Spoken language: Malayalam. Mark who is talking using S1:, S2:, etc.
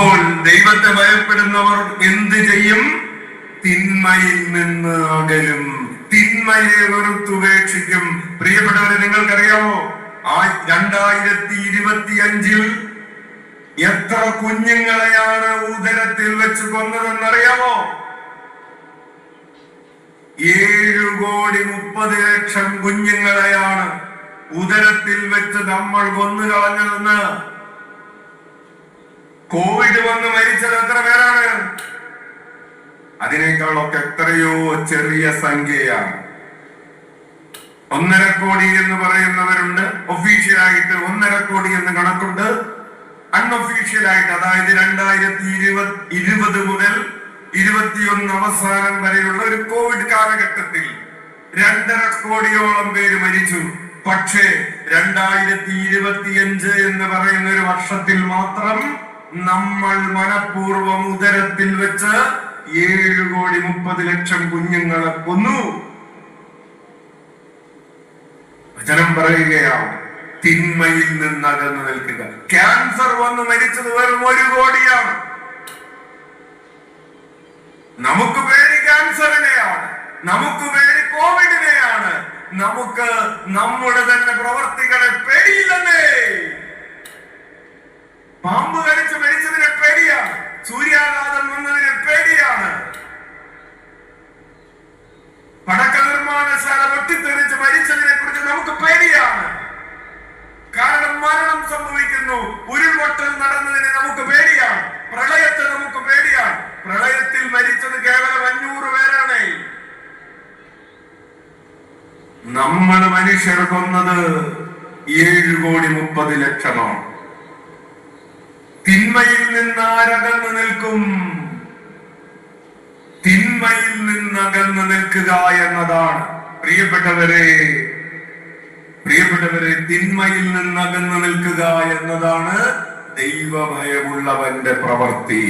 S1: അപ്പോൾ ദൈവത്തെ ഭയപ്പെടുന്നവർ എന്ത് ചെയ്യും? തിന്മയിൽ നിന്ന് അകലും, തിന്മയെ വെറുത്തുപേക്ഷിക്കും. പ്രിയപ്പെട്ടവരെ, നിങ്ങൾക്കറിയാമോ 2025 എത്ര കുഞ്ഞുങ്ങളെയാണ് ഉദരത്തിൽ വെച്ച് കൊന്നതെന്നറിയാമോ? 7,30,00,000 കുഞ്ഞുങ്ങളെയാണ് ഉദരത്തിൽ വെച്ച് നമ്മൾ കൊന്നു കളഞ്ഞതെന്ന്. കോവിഡ് വന്ന് മരിച്ചത് എത്ര പേരാണ്? അതിനേക്കാളൊക്കെ എത്രയോ ചെറിയ സംഖ്യയാണ്. 1.5 കോടി എന്ന് പറയുന്നവരുണ്ട്. ഒഫീഷ്യലായിട്ട് 1.5 കോടി എന്ന് കണക്കുണ്ട്. അൺഒഫീഷ്യലായിട്ട്, അതായത് 2020 മുതൽ 2021 അവസാനം വരെയുള്ള ഒരു കോവിഡ് കാലഘട്ടത്തിൽ 2.5 കോടിയോളം പേര് മരിച്ചു. പക്ഷേ 2025 എന്ന് പറയുന്ന ഒരു വർഷത്തിൽ മാത്രം നമ്മൾ മനഃപൂർവ്വം ഉദരത്തിൽ വെച്ച് 7,30,00,000 കുഞ്ഞുങ്ങളെ കൊന്നു. വചനം പറയുകയാണ്, തിന്മയിൽ നിന്ന് അകന്നു നിൽക്കുക. ക്യാൻസർ വന്ന് മരിച്ചത് വെറും 1 കോടിയാണ്. നമുക്ക് പേടി ക്യാൻസറിനെയാണ്, നമുക്ക് പേടി കോവിഡിനെയാണ്, നമുക്ക് നമ്മുടെ തന്നെ പ്രവർത്തികളെ പേടിയില്ലെന്നേ. പാമ്പ് കടിച്ച് മരിച്ചതിനെ പേടിയാണ്, സൂര്യാഘാതം വന്നതിനെ പേടിയാണ്, പടക്ക നിർമ്മാണശാല പൊട്ടിത്തെറിച്ച് മരിച്ചതിനെ കുറിച്ച് നമുക്ക് പേടിയാണ്. കാരണം മരണം സംഭവിക്കുന്നു. ഉരുൾപൊട്ടൽ നടന്നതിനെ നമുക്ക് പേടിയാണ്. പ്രളയത്തെ നമുക്ക് പേടിയാണ്. പ്രളയത്തിൽ മരിച്ചത് കേവലം 500 പേരാണ്. നമ്മൾ മനുഷ്യർ കൊന്നത് 7,30,00,000. തിന്മയിൽ നിന്ന് ആരകന്നു നിൽക്കും? തിന്മയിൽ നിന്ന് അകന്നു നിൽക്കുക എന്നതാണ്. പ്രിയപ്പെട്ടവരെ, തിന്മയിൽ നിന്ന് അകന്നു നിൽക്കുക എന്നതാണ് ദൈവഭയമുള്ളവന്റെ പ്രവൃത്തി.